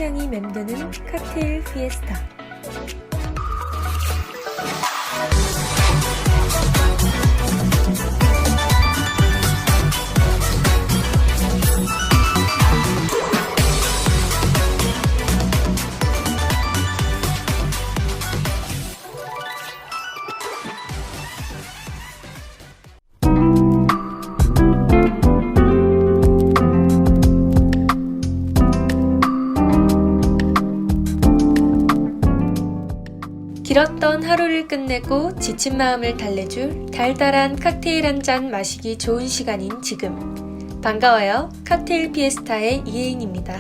꽃향이 맴도는 칵테일 피에스타. 길었던 하루를 끝내고 지친 마음을 달래줄 달달한 칵테일 한 잔 마시기 좋은 시간인 지금. 반가워요. 칵테일 피에스타의 이혜인입니다.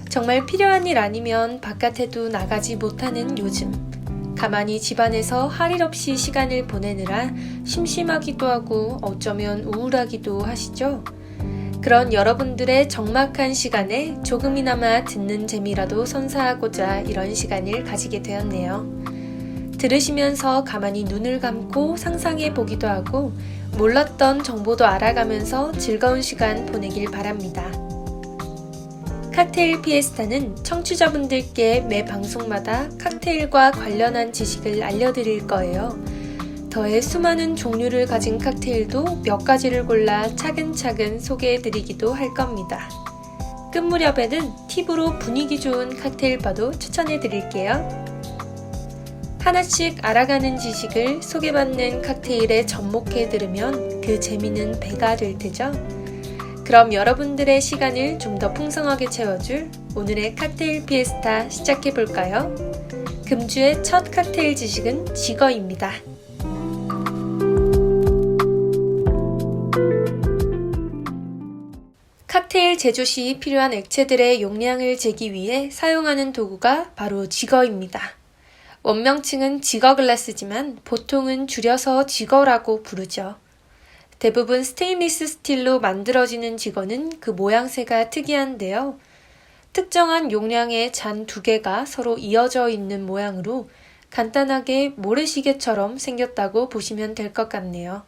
정말 필요한 일 아니면 바깥에도 나가지 못하는 요즘. 가만히 집안에서 할 일 없이 시간을 보내느라 심심하기도 하고 어쩌면 우울하기도 하시죠? 그런 여러분들의 적막한 시간에 조금이나마 듣는 재미라도 선사하고자 이런 시간을 가지게 되었네요. 들으시면서 가만히 눈을 감고 상상해 보기도 하고 몰랐던 정보도 알아가면서 즐거운 시간 보내길 바랍니다. 칵테일 피에스타는 청취자분들께 매 방송마다 칵테일과 관련한 지식을 알려드릴 거예요. 더해 수많은 종류를 가진 칵테일도 몇 가지를 골라 차근차근 소개해드리기도 할 겁니다. 끝 무렵에는 팁으로 분위기 좋은 칵테일바도 추천해드릴게요. 하나씩 알아가는 지식을 소개받는 칵테일에 접목해 들으면 그 재미는 배가 될 테죠? 그럼 여러분들의 시간을 좀 더 풍성하게 채워줄 오늘의 칵테일 피에스타 시작해볼까요? 금주의 첫 칵테일 지식은 지거입니다. 칵테일 제조 시 필요한 액체들의 용량을 재기 위해 사용하는 도구가 바로 지거입니다. 원명칭은 지거 글라스지만 보통은 줄여서 지거라고 부르죠. 대부분 스테인리스 스틸로 만들어지는 지거는 그 모양새가 특이한데요. 특정한 용량의 잔 두 개가 서로 이어져 있는 모양으로 간단하게 모래시계처럼 생겼다고 보시면 될 것 같네요.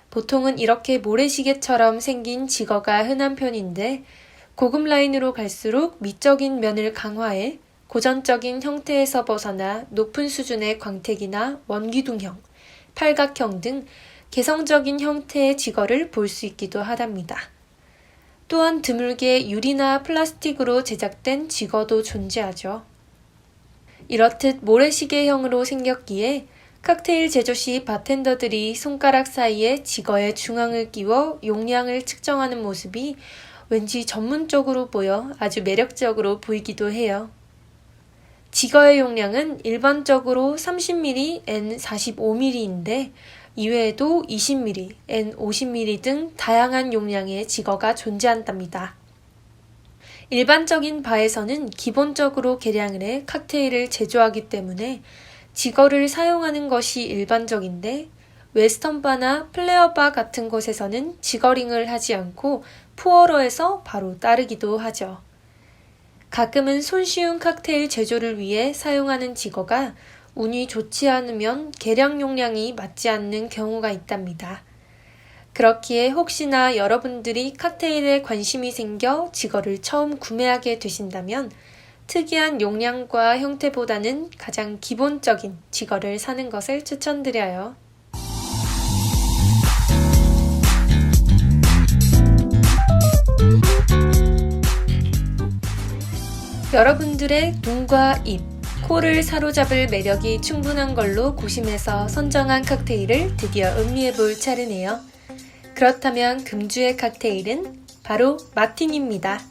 보통은 이렇게 모래시계처럼 생긴 지거가 흔한 편인데 고급 라인으로 갈수록 미적인 면을 강화해 고전적인 형태에서 벗어나 높은 수준의 광택이나 원기둥형, 팔각형 등 개성적인 형태의 지거를 볼 수 있기도 하답니다. 또한 드물게 유리나 플라스틱으로 제작된 지거도 존재하죠. 이렇듯 모래시계형으로 생겼기에 칵테일 제조 시 바텐더들이 손가락 사이에 지거의 중앙을 끼워 용량을 측정하는 모습이 왠지 전문적으로 보여 아주 매력적으로 보이기도 해요. 지거의 용량은 일반적으로 30ml, N 45ml인데 이외에도 20ml, N 50ml 등 다양한 용량의 지거가 존재한답니다. 일반적인 바에서는 기본적으로 계량을 해 칵테일을 제조하기 때문에 지거를 사용하는 것이 일반적인데 웨스턴바나 플레어바 같은 곳에서는 지거링을 하지 않고 푸어러에서 바로 따르기도 하죠. 가끔은 손쉬운 칵테일 제조를 위해 사용하는 지거가 운이 좋지 않으면 계량 용량이 맞지 않는 경우가 있답니다. 그렇기에 혹시나 여러분들이 칵테일에 관심이 생겨 지거를 처음 구매하게 되신다면 특이한 용량과 형태보다는 가장 기본적인 지거를 사는 것을 추천드려요. 여러분들의 눈과 입, 코를 사로잡을 매력이 충분한 걸로 고심해서 선정한 칵테일을 드디어 음미해볼 차례네요. 그렇다면 금주의 칵테일은 바로 마티니입니다.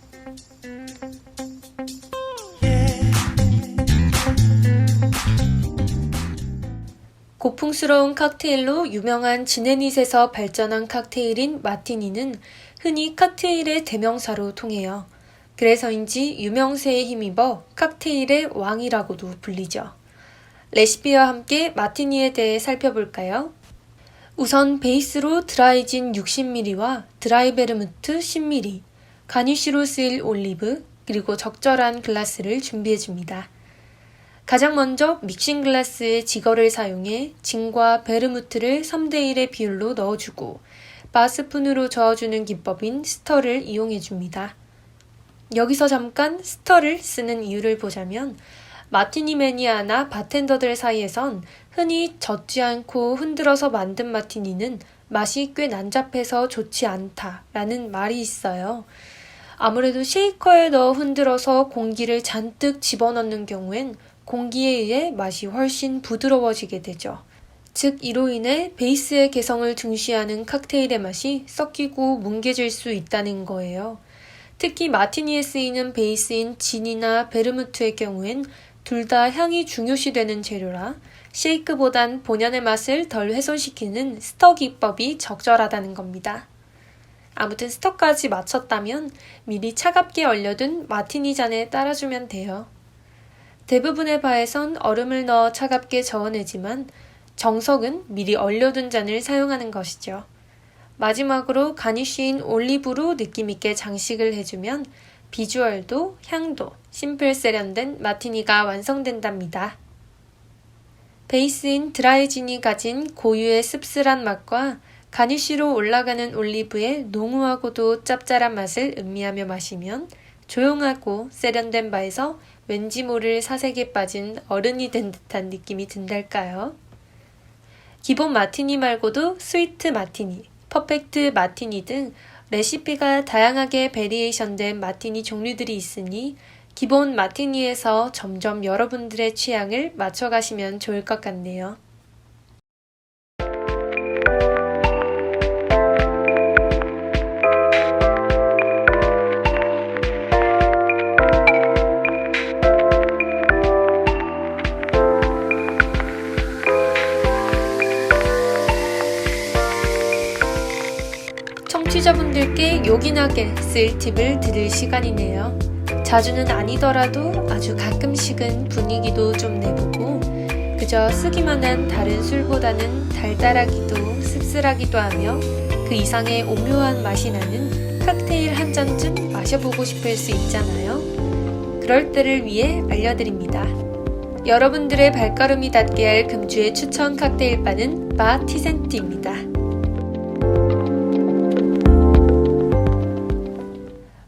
고풍스러운 칵테일로 유명한 지네닛에서 발전한 칵테일인 마티니는 흔히 칵테일의 대명사로 통해요. 그래서인지 유명세에 힘입어 칵테일의 왕이라고도 불리죠. 레시피와 함께 마티니에 대해 살펴볼까요? 우선 베이스로 드라이진 60ml와 드라이 베르무트 10ml, 가니쉬로 쓰일 올리브, 그리고 적절한 글라스를 준비해줍니다. 가장 먼저 믹싱 글라스에 지거를 사용해 진과 베르무트를 3대1의 비율로 넣어주고 바스푼으로 저어주는 기법인 스터를 이용해줍니다. 여기서 잠깐 스터를 쓰는 이유를 보자면 마티니 매니아나 바텐더들 사이에선 흔히 젖지 않고 흔들어서 만든 마티니는 맛이 꽤 난잡해서 좋지 않다라는 말이 있어요. 아무래도 쉐이커에 넣어 흔들어서 공기를 잔뜩 집어넣는 경우엔 공기에 의해 맛이 훨씬 부드러워지게 되죠. 즉 이로 인해 베이스의 개성을 중시하는 칵테일의 맛이 섞이고 뭉개질 수 있다는 거예요. 특히 마티니에 쓰이는 베이스인 진이나 베르무트의 경우엔 둘 다 향이 중요시되는 재료라 쉐이크보단 본연의 맛을 덜 훼손시키는 스터 기법이 적절하다는 겁니다. 아무튼 스터까지 마쳤다면 미리 차갑게 얼려둔 마티니 잔에 따라주면 돼요. 대부분의 바에선 얼음을 넣어 차갑게 저어내지만 정석은 미리 얼려둔 잔을 사용하는 것이죠. 마지막으로 가니쉬인 올리브로 느낌있게 장식을 해주면 비주얼도 향도 심플 세련된 마티니가 완성된답니다. 베이스인 드라이진이 가진 고유의 씁쓸한 맛과 가니쉬로 올라가는 올리브의 농후하고도 짭짤한 맛을 음미하며 마시면 조용하고 세련된 바에서 왠지 모를 사색에 빠진 어른이 된 듯한 느낌이 든달까요? 기본 마티니 말고도 스위트 마티니, 퍼펙트 마티니 등 레시피가 다양하게 베리에이션된 마티니 종류들이 있으니 기본 마티니에서 점점 여러분들의 취향을 맞춰가시면 좋을 것 같네요. 청취자분들께 요긴하게 쓸 팁을 드릴 시간이네요. 자주는 아니더라도 아주 가끔씩은 분위기도 좀 내보고 그저 쓰기만 한 다른 술보다는 달달하기도 씁쓸하기도 하며 그 이상의 오묘한 맛이 나는 칵테일 한 잔쯤 마셔보고 싶을 수 있잖아요. 그럴 때를 위해 알려드립니다. 여러분들의 발걸음이 닿게 할 금주의 추천 칵테일 바는 바 티센트입니다.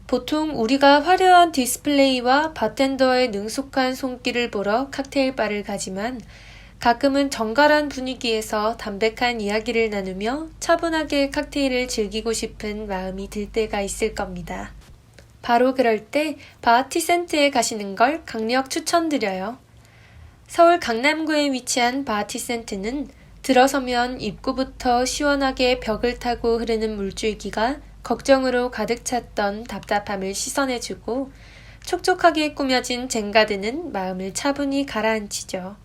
보통 우리가 화려한 디스플레이와 바텐더의 능숙한 손길을 보러 칵테일 바를 가지만 가끔은 정갈한 분위기에서 담백한 이야기를 나누며 차분하게 칵테일을 즐기고 싶은 마음이 들 때가 있을 겁니다. 바로 그럴 때 바 티센트에 가시는 걸 강력 추천드려요. 서울 강남구에 위치한 바 티센트는 들어서면 입구부터 시원하게 벽을 타고 흐르는 물줄기가 걱정으로 가득 찼던 답답함을 씻어내주고 촉촉하게 꾸며진 젠가드는 마음을 차분히 가라앉히죠.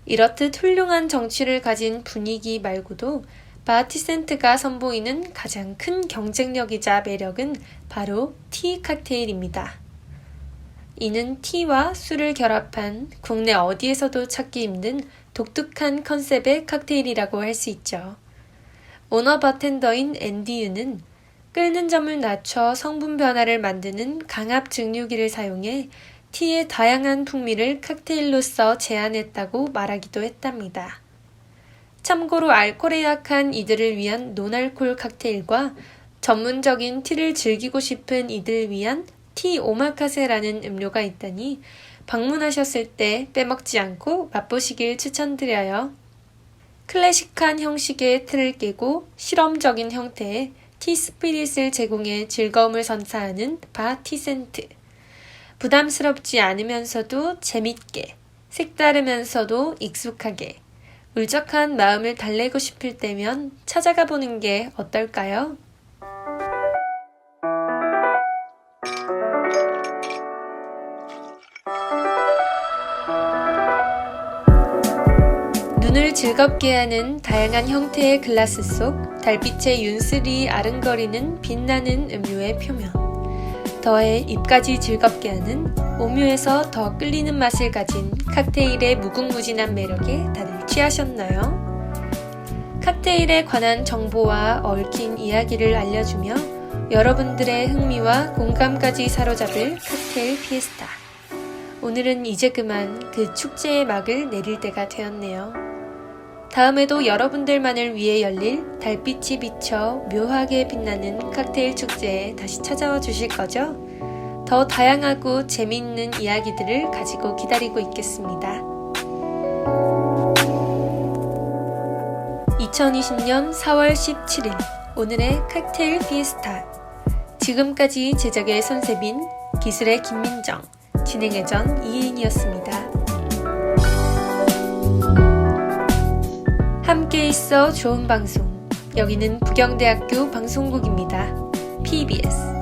이렇듯 훌륭한 정취를 가진 분위기 말고도 바 티센트가 선보이는 가장 큰 경쟁력이자 매력은 바로 티 칵테일입니다. 이는 티와 술을 결합한 국내 어디에서도 찾기 힘든 독특한 컨셉의 칵테일이라고 할 수 있죠. 오너 바텐더인 앤디 유는 끓는 점을 낮춰 성분 변화를 만드는 강압 증류기를 사용해 티의 다양한 풍미를 칵테일로서 제안했다고 말하기도 했답니다. 참고로 알코올에 약한 이들을 위한 논알콜 칵테일과 전문적인 티를 즐기고 싶은 이들을 위한 티 오마카세라는 음료가 있다니 방문하셨을 때 빼먹지 않고 맛보시길 추천드려요. 클래식한 형식의 틀을 깨고 실험적인 형태의 티 스피릿을 제공해 즐거움을 선사하는 바 티센트. 부담스럽지 않으면서도 재밌게, 색다르면서도 익숙하게, 울적한 마음을 달래고 싶을 때면 찾아가 보는 게 어떨까요? 눈을 즐겁게 하는 다양한 형태의 글라스 속 달빛의 윤슬이 아른거리는 빛나는 음료의 표면. 더해 입까지 즐겁게 하는 오묘해서 더 끌리는 맛을 가진 칵테일의 무궁무진한 매력에 다들 취하셨나요? 칵테일에 관한 정보와 얽힌 이야기를 알려주며 여러분들의 흥미와 공감까지 사로잡을 칵테일 피에스타. 오늘은 이제 그만 그 축제의 막을 내릴 때가 되었네요. 다음에도 여러분들만을 위해 열릴 달빛이 비쳐 묘하게 빛나는 칵테일 축제에 다시 찾아와 주실 거죠? 더 다양하고 재미있는 이야기들을 가지고 기다리고 있겠습니다. 2020년 4월 17일 오늘의 칵테일 피에스타. 지금까지 제작의 손세빈, 기술의 김민정, 진행의 전 이혜인이었습니다. 함께 있어 좋은 방송. 여기는 부경대학교 방송국입니다. PBS